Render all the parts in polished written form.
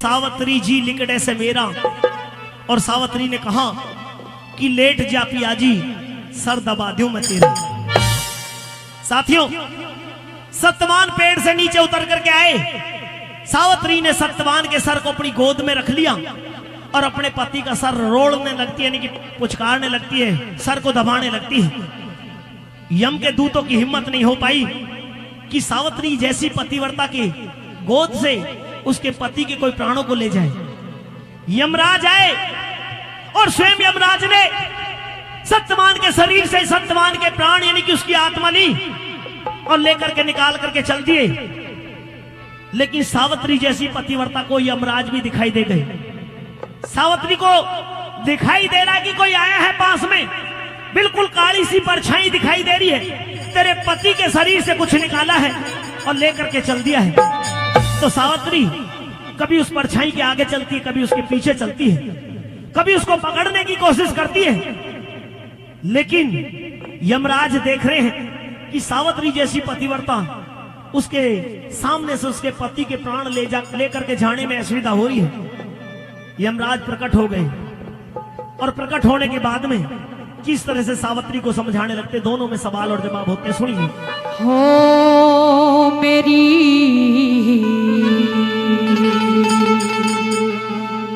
सावत्री जी लिकड़े से मेरा, और सावत्री ने कहा कि लेट जा पिया जी, सर दबा दूं मैं तेरा। साथियों, सत्यवान पेड़ से नीचे उतर करके आए। सावत्री ने सत्यवान के सर को अपनी गोद में रख लिया और अपने पति का सर रोड़ने लगती है, यानी कि पुचकारने लगती है, सर को दबाने लगती है। यम के दूतों की हिम्मत नहीं हो पाई कि सावत्री जैसी पतिव्रता की गोद से उसके पति के कोई प्राणों को ले जाए। यमराज आए और स्वयं यमराज ने सत्यवान के शरीर से सत्यवान के प्राण यानी कि उसकी आत्मा ली और लेकर के निकाल करके चल दिए। लेकिन सावत्री जैसी पतिव्रता को यमराज भी दिखाई दे गए। सावत्री को दिखाई दे रहा कि कोई आया है पास में, बिल्कुल काली सी परछाई दिखाई दे रही है, तेरे पति के शरीर से कुछ निकाला है और लेकर के चल दिया है। तो सावत्री कभी उस परछाई के आगे चलती है, कभी उसके पीछे चलती है, कभी उसको पकड़ने की कोशिश करती है। लेकिन यमराज देख रहे हैं कि सावत्री जैसी पतिव्रता उसके सामने से उसके पति के प्राण लेकर के जाने में असुविधा हो रही है। यमराज प्रकट हो गए और प्रकट होने के बाद में किस तरह से सावत्री को समझाने लगते, दोनों में सवाल और जवाब होते। सुनिए। हो मेरी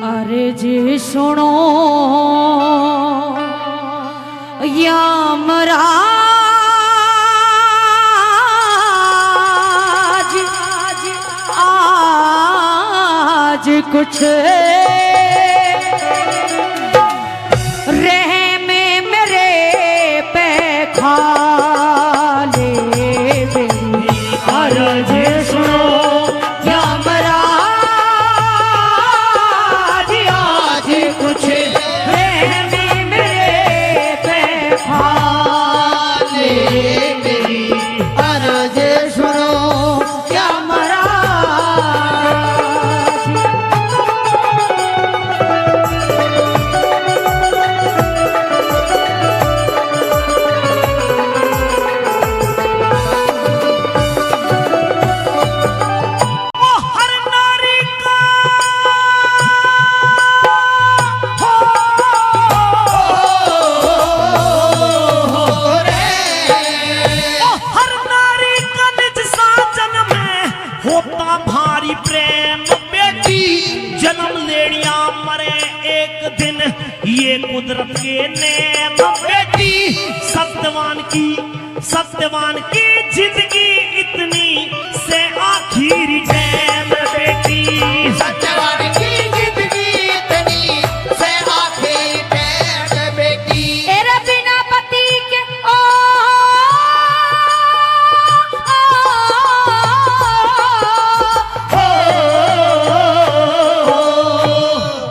अरे जी सुनो यमराज, आज कुछ कुदरत के नेम बेटी, सत्यवान की जिंदगी इतनी से आखिरी टैम बेटी, सत्यवान की जिंदगी इतनी से आखिरी टैम बेटी। तेरे बिना पति के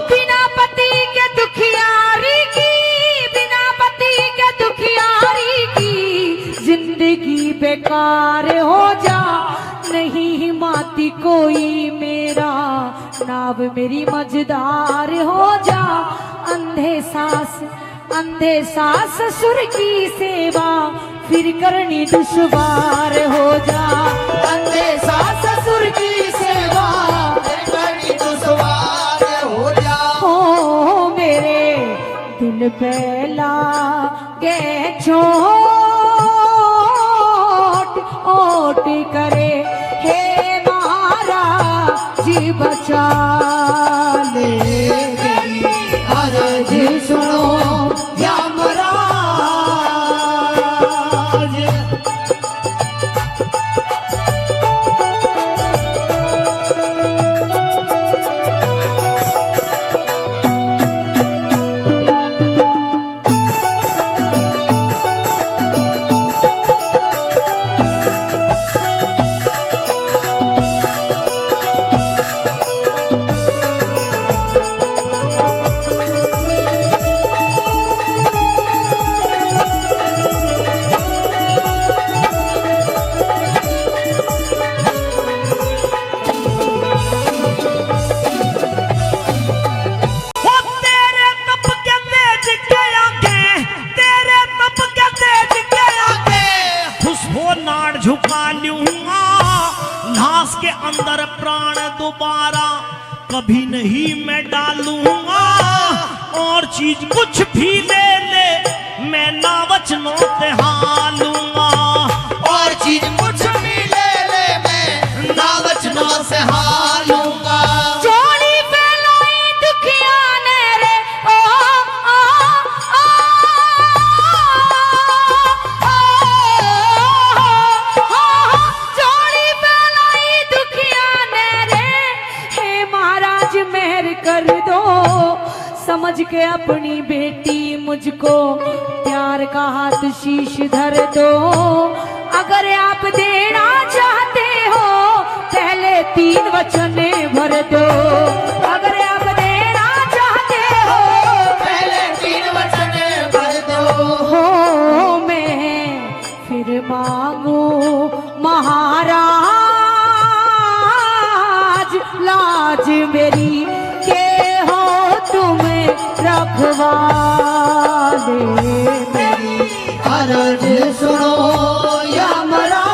बिना पति के दुखियारी की, बिना पति के दुखियारी की जिंदगी बेकार हो जा, नहीं माती कोई मेरा नाव मेरी मझदार हो जा। अंधे सास ससुर की सेवा फिर करनी दुश्वार हो जा, अंधे सास ससुर की सेवा फिर करनी दुश्वार हो जा। हो मेरे दिल पे लागे चोट ओट करे, हे मारा जी बचा ले, जी सुनो यमराज। कभी नहीं मैं डालूंगा, और चीज कुछ भी ले ले मैं ना वचनों से हालूंगा, और चीज कुछ भी ले ले मैं ना वचनों से हालूंगा। चोली फैलाई दुखिया ने रे ओ ओ ओ चोली फैलाई दुखिया ने रे, हे महाराज मेहर कर दो, समझ के अपनी बेटी मुझको प्यार का हाथ शीश धर दो। अगर आप देना चाहते हो पहले 3 वचन भर दो, अगर आप देना चाहते हो पहले 3 वचन भर दो। हो मैं फिर मांगू महाराज लाज मेरी के हो तुम्हें रखवाले मेरी अर्ज सुनो यमराज।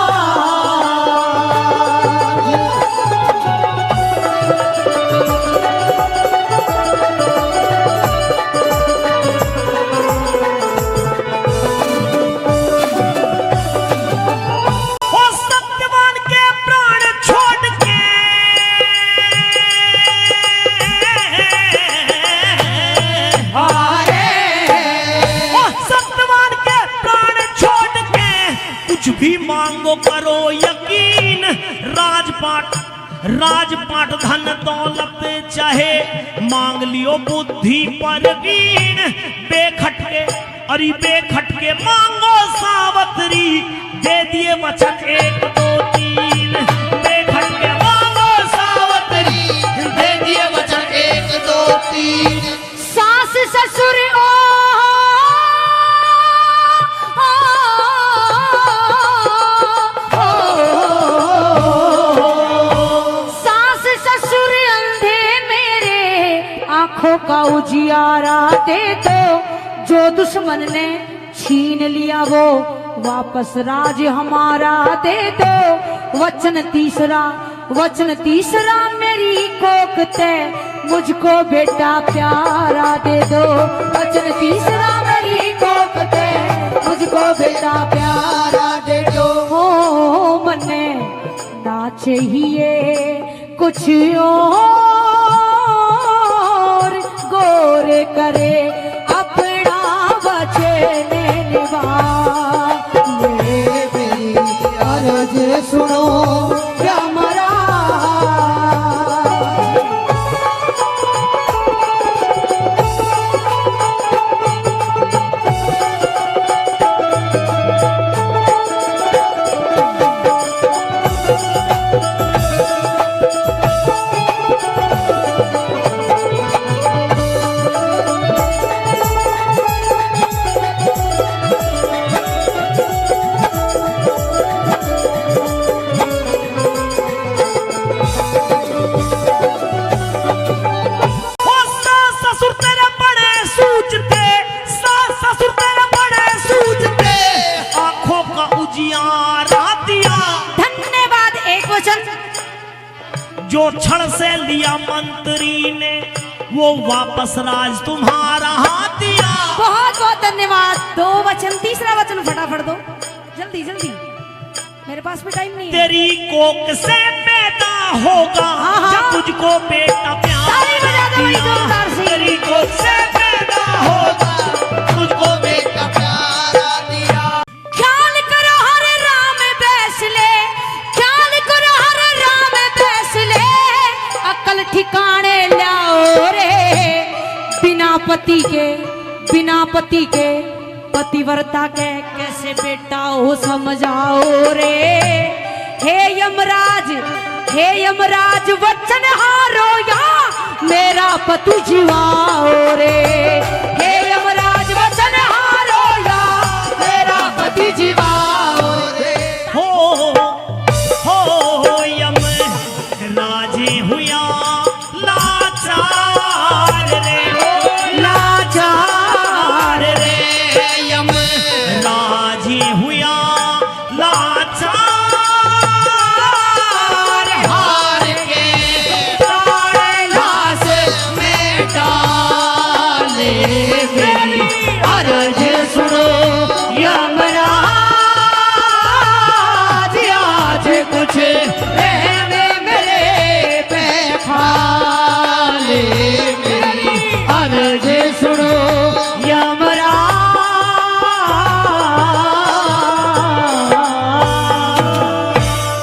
ओ सत्यवान के प्राण छोड़ के ओ सत्यवान के प्राण छोड़ के कुछ भी मांगो करो यकीन, राजपाट धन दौलत चाहे मांग लियो बुद्धि पर कीन, बेखटके अरे बेखटके मांगो सावत्री, दे दिए वचन 1 2 3, बेखटके मांगो सावत्री, दे दिए वचन 1 2 3। सास ससुर सास ससुर अंधे मेरे आंखों का उजियारा दे दो, जो दुश्मन ने छीन लिया वो वापस राज हमारा दे दो। वचन तीसरा मेरी कोकते मुझको बेटा प्यारा दे दो, वचन तीसरा मेरी कोकते मुझको बेटा प्यारा दे दो। हो मने ना चाहिए कुछ और, गोरे करे अपना वचन निभा ये मेरी अर्ज सुनो यमराज। जो क्षण से लिया मंत्री ने वो वापस राज तुम्हारा हाथ दिया। बहुत बहुत धन्यवाद। 2 वचन, तीसरा वचन फटाफट दो, जल्दी जल्दी, मेरे पास भी टाइम नहीं है। तेरी कोख से पैदा होगा जब तुझको बेटा ताली बजा दो भाई जोरदार से। तेरी कोख से पैदा होगा तुझको बेटा प्यारा दिया। ख्याल करो हर राम बैसले, ख्याल करो हर राम बैसले, अकल ठिकाने लाओ रे। बिना पति के पतिव्रता के कैसे बेटा हो समझाओ रे। हे यमराज वचन हारो या मेरा पति जीवाओ रे।